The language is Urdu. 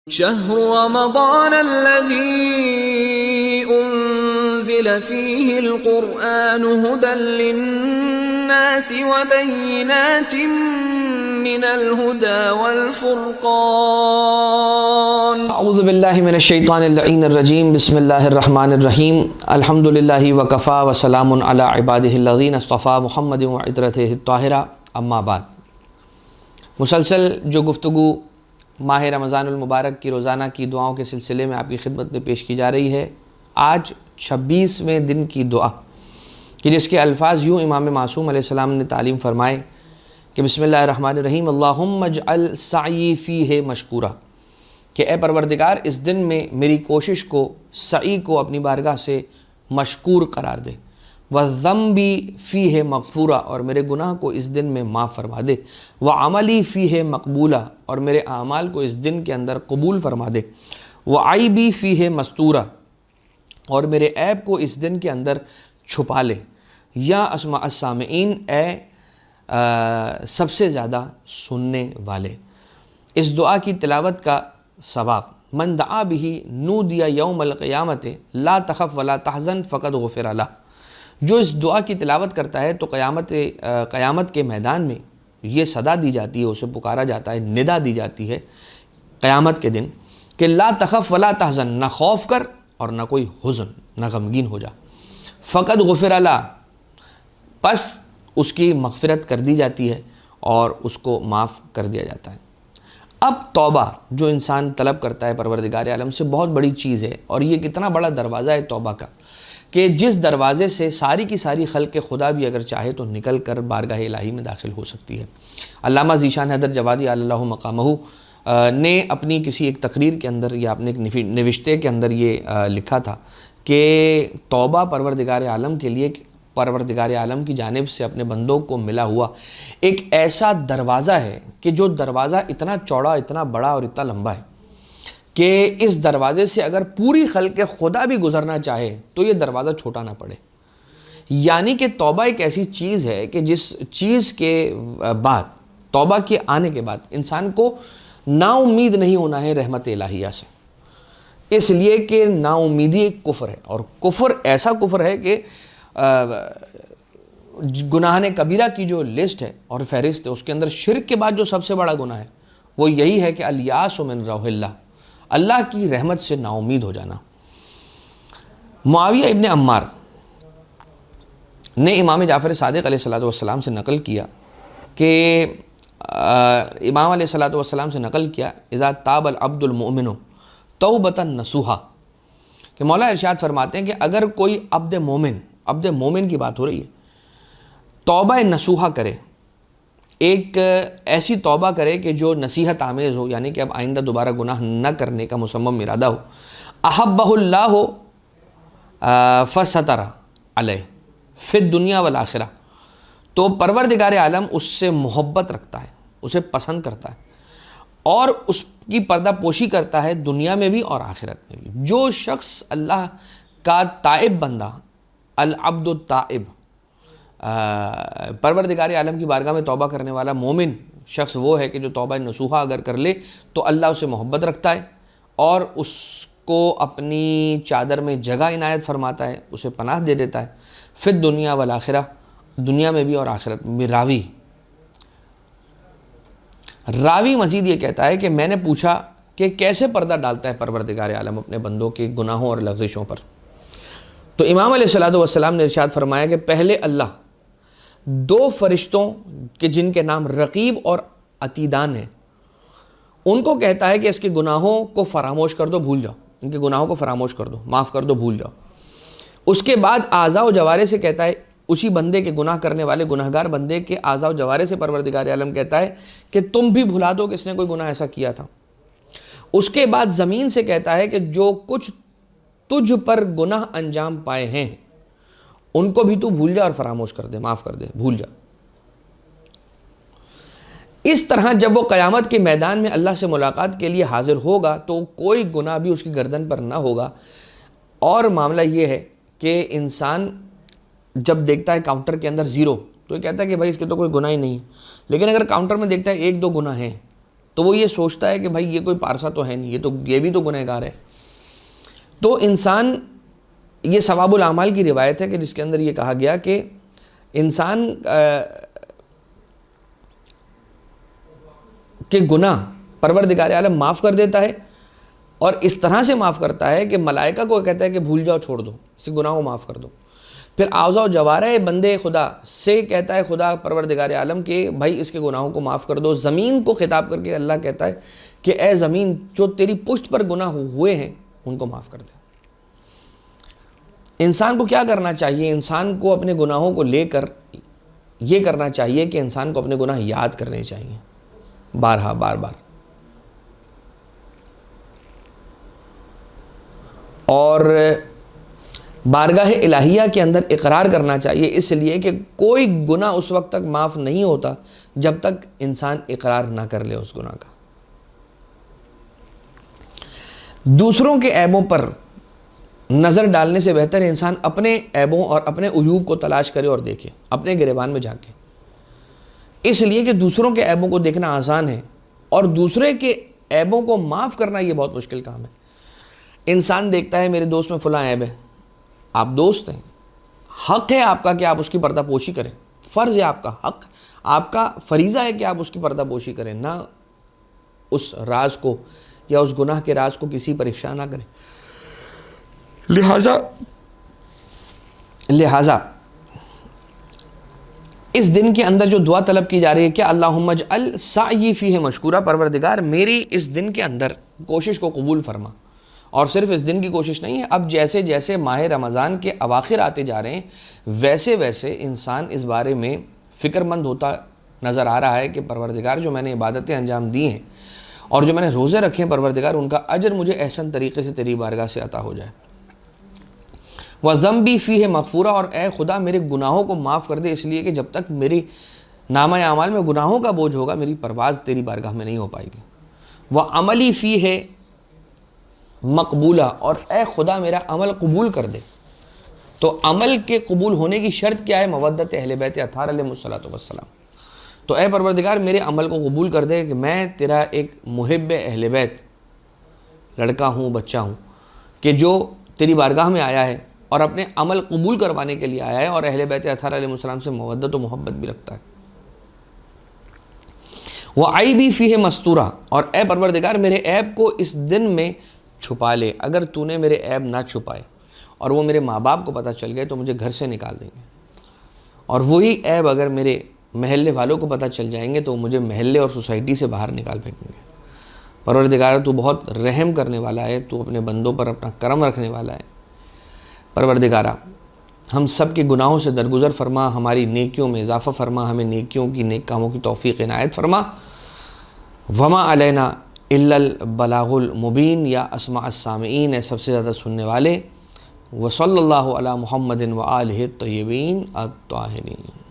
شهر رمضان الذي أنزل فيه القرآن هدى للناس وبينات من الهدى والفرقان اعوذ باللہ من الشیطان اللعین الرجیم بسم اللہ الرحمن الرحیم الحمد للہ وکفا وسلام علی عبادہ الذین اصطفیٰ محمد وعطرتہ الطاہرہ اما بعد۔ مسلسل جو گفتگو ماہ رمضان المبارک کی روزانہ کی دعاؤں کے سلسلے میں آپ کی خدمت میں پیش کی جا رہی ہے، آج 26ویں دن کی دعا کہ جس کے الفاظ یوں امام معصوم علیہ السلام نے تعلیم فرمائے کہ بسم اللہ الرحمن الرحیم اللہم اجعل سعی فیہ مشکورا، کہ اے پروردگار اس دن میں میری کوشش کو، سعی کو اپنی بارگاہ سے مشکور قرار دے، وَالذَّنْبِ فِيهِ مغفورا، اور میرے گناہ کو اس دن میں معاف فرما دے، وَعَمَلِي فِيهِ مقبولا، اور میرے اعمال کو اس دن کے اندر قبول فرما دے، وَعَيْبِي فِيهِ مستورا، اور میرے عیب کو اس دن کے اندر چھپا لے۔ یا اسمع السامعین، اے سب سے زیادہ سننے والے، اس دعا کی تلاوت کا ثواب من دعا به نودی یوم القیامت لا تخف ولا تحزن فقد غفر لہ، جو اس دعا کی تلاوت کرتا ہے تو قیامت کے میدان میں یہ صدا دی جاتی ہے، اسے پکارا جاتا ہے، ندا دی جاتی ہے قیامت کے دن کہ لا تخف ولا تحزن، نہ خوف کر اور نہ کوئی حزن، نہ غمگین ہو جا، فقد غفر لہ، پس اس کی مغفرت کر دی جاتی ہے اور اس کو معاف کر دیا جاتا ہے۔ اب توبہ جو انسان طلب کرتا ہے پروردگار عالم سے، بہت بڑی چیز ہے، اور یہ کتنا بڑا دروازہ ہے توبہ کا کہ جس دروازے سے ساری کی ساری خلق خدا بھی اگر چاہے تو نکل کر بارگاہ الہی میں داخل ہو سکتی ہے۔ علامہ ذیشان حیدر جوادی اللہ مقامہ نے اپنی کسی ایک تقریر کے اندر یا اپنے ایک نوشتے کے اندر یہ لکھا تھا کہ توبہ پروردگار عالم کے لیے، پروردگار عالم کی جانب سے اپنے بندوں کو ملا ہوا ایک ایسا دروازہ ہے کہ جو دروازہ اتنا چوڑا، اتنا بڑا اور اتنا لمبا ہے کہ اس دروازے سے اگر پوری خلق خدا بھی گزرنا چاہے تو یہ دروازہ چھوٹا نہ پڑے۔ یعنی کہ توبہ ایک ایسی چیز ہے کہ جس چیز کے بعد، توبہ کے آنے کے بعد انسان کو نا امید نہیں ہونا ہے رحمت الہیہ سے، اس لیے کہ نا امیدی ایک کفر ہے، اور کفر ایسا کفر ہے کہ گناہ کبیرہ کی جو لسٹ ہے اور فہرست ہے، اس کے اندر شرک کے بعد جو سب سے بڑا گناہ ہے وہ یہی ہے کہ الیاس من روح اللہ، اللہ کی رحمت سے نا امید ہو جانا۔ معاویہ ابن عمار نے امام جعفر صادق علیہ السلام سے نقل کیا کہ امام علیہ السلام سے نقل کیا اذا تاب العبد المؤمن توبۃ نصوحا، کہ مولا ارشاد فرماتے ہیں کہ اگر کوئی عبد مومن کی بات ہو رہی ہے، توبہ نصوحہ کرے، ایک ایسی توبہ کرے کہ جو نصیحت آمیز ہو، یعنی کہ اب آئندہ دوبارہ گناہ نہ کرنے کا مصمم ارادہ ہو، احبہ اللہ فستر علیہ فی الدنیا والآخرہ، تو پروردگار عالم اس سے محبت رکھتا ہے، اسے پسند کرتا ہے اور اس کی پردہ پوشی کرتا ہے دنیا میں بھی اور آخرت میں بھی۔ جو شخص اللہ کا تائب بندہ، العبد التائب، پروردگار عالم کی بارگاہ میں توبہ کرنے والا مومن شخص وہ ہے کہ جو توبہ نصوحہ اگر کر لے تو اللہ اسے محبت رکھتا ہے اور اس کو اپنی چادر میں جگہ عنایت فرماتا ہے، اسے پناہ دے دیتا ہے، فی الدنیا والآخرہ، دنیا میں بھی اور آخرت میں بھی۔ راوی مزید یہ کہتا ہے کہ میں نے پوچھا کہ کیسے پردہ ڈالتا ہے پروردگار عالم اپنے بندوں کے گناہوں اور لغزشوں پر، تو امام علیہ السلام نے ارشاد فرمایا کہ پہلے اللہ دو فرشتوں کے جن کے نام رقیب اور عتیدان ہیں، ان کو کہتا ہے کہ اس کے گناہوں کو فراموش کر دو، بھول جاؤ، ان کے گناہوں کو فراموش کر دو، معاف کر دو، بھول جاؤ۔ اس کے بعد اعضاء و جوارح سے کہتا ہے، اسی بندے کے گناہ کرنے والے گناہگار بندے کے اعضاء و جوارح سے پروردگار عالم کہتا ہے کہ تم بھی بھلا دو کہ اس نے کوئی گناہ ایسا کیا تھا۔ اس کے بعد زمین سے کہتا ہے کہ جو کچھ تجھ پر گناہ انجام پائے ہیں ان کو بھی تو بھول جا اور فراموش کر دے، معاف کر دے، بھول جا۔ اس طرح جب وہ قیامت کے میدان میں اللہ سے ملاقات کے لیے حاضر ہوگا تو کوئی گناہ بھی اس کی گردن پر نہ ہوگا، اور معاملہ یہ ہے کہ انسان جب دیکھتا ہے کاؤنٹر کے اندر زیرو تو یہ کہتا ہے کہ بھائی اس کے تو کوئی گناہ ہی نہیں ہے، لیکن اگر کاؤنٹر میں دیکھتا ہے 1-2 گناہ ہیں تو وہ یہ سوچتا ہے کہ بھائی یہ کوئی پارسا تو ہے نہیں, یہ بھی تو گنہگار ہے. تو انسان, یہ ثواب الاعمال کی روایت ہے کہ جس کے اندر یہ کہا گیا کہ انسان کے گناہ پروردگار عالم معاف کر دیتا ہے, اور اس طرح سے معاف کرتا ہے کہ ملائکہ کو کہتا ہے کہ بھول جاؤ, چھوڑ دو, اس گناہ کو معاف کر دو. پھر اعضاء و جوارح بندے خدا سے کہتا ہے خدا پروردگار عالم کہ بھائی اس کے گناہوں کو معاف کر دو. زمین کو خطاب کر کے اللہ کہتا ہے کہ اے زمین, جو تیری پشت پر گناہ ہوئے ہیں ان کو معاف کر دے. انسان کو کیا کرنا چاہیے؟ انسان کو اپنے گناہوں کو لے کر یہ کرنا چاہیے کہ انسان کو اپنے گناہ یاد کرنے چاہیے بارہا بار بار, اور بارگاہ الہیہ کے اندر اقرار کرنا چاہیے, اس لیے کہ کوئی گناہ اس وقت تک معاف نہیں ہوتا جب تک انسان اقرار نہ کر لے اس گناہ کا. دوسروں کے عیبوں پر نظر ڈالنے سے بہتر ہے انسان اپنے عیبوں اور اپنے عیوب کو تلاش کرے اور دیکھے اپنے گریبان میں جا کے, اس لیے کہ دوسروں کے عیبوں کو دیکھنا آسان ہے اور دوسرے کے عیبوں کو معاف کرنا یہ بہت مشکل کام ہے. انسان دیکھتا ہے میرے دوست میں فلاں عیب ہے, آپ دوست ہیں, حق ہے آپ کا کہ آپ اس کی پردہ پوشی کریں, فرض ہے آپ کا, حق آپ کا فریضہ ہے کہ آپ اس کی پردہ پوشی کریں, نہ اس راز کو یا اس گناہ کے راز کو کسی پر افشا نہ کریں. لہٰذا اس دن کے اندر جو دعا طلب کی جا رہی ہے, کیا اللہم اجعل سعی فیہ مشکورا, پروردگار میری اس دن کے اندر کوشش کو قبول فرما. اور صرف اس دن کی کوشش نہیں ہے, اب جیسے جیسے ماہ رمضان کے اواخر آتے جا رہے ہیں ویسے ویسے انسان اس بارے میں فکر مند ہوتا نظر آ رہا ہے کہ پروردگار جو میں نے عبادتیں انجام دی ہیں اور جو میں نے روزے رکھے ہیں, پروردگار ان کا اجر مجھے احسن طریقے سے تیری بارگاہ سے عطا ہو جائے. وَذَنْبِي فِيهِ مَغْفُورًا, اور اے خدا میرے گناہوں کو معاف کر دے, اس لیے کہ جب تک میری نامہ اعمال میں گناہوں کا بوجھ ہوگا میری پرواز تیری بارگاہ میں نہیں ہو پائے گی. وَعَمَلِي فِيهِ مقبولہ, اور اے خدا میرا عمل قبول کر دے. تو عمل کے قبول ہونے کی شرط کیا ہے؟ مودت اہل بیت اطہار علیہ السلام. تو اے پروردگار میرے عمل کو قبول کر دے کہ میں تیرا ایک محب اہل بیت لڑکا ہوں, بچہ ہوں, کہ جو تیری بارگاہ میں آیا ہے اور اپنے عمل قبول کروانے کے لیے آیا ہے, اور اہل بیت اطہار علیہ السلام سے مودت و محبت بھی رکھتا ہے. وَعَيْبِي فِيهِ مَسْتُورًا, اور اے پروردگار میرے عیب کو اس دن میں چھپا لے. اگر تو نے میرے عیب نہ چھپائے اور وہ میرے ماں باپ کو پتہ چل گئے تو مجھے گھر سے نکال دیں گے, اور وہی عیب اگر میرے محلے والوں کو پتہ چل جائیں گے تو مجھے محلے اور سوسائٹی سے باہر نکال پھینکیں گے. پروردگار تو بہت رحم کرنے والا ہے, تو اپنے بندوں پر اپنا کرم رکھنے والا ہے. پروردگارہ ہم سب کے گناہوں سے درگزر فرما, ہماری نیکیوں میں اضافہ فرما, ہمیں نیکیوں کی نیک کاموں کی توفیق عنایت فرما. وما علینا الا البلاغ المبین, یا اسماء السامعین, سب سے زیادہ سننے والے. وصلی اللہ علی محمد وآلہ الطیبین الطاہرین.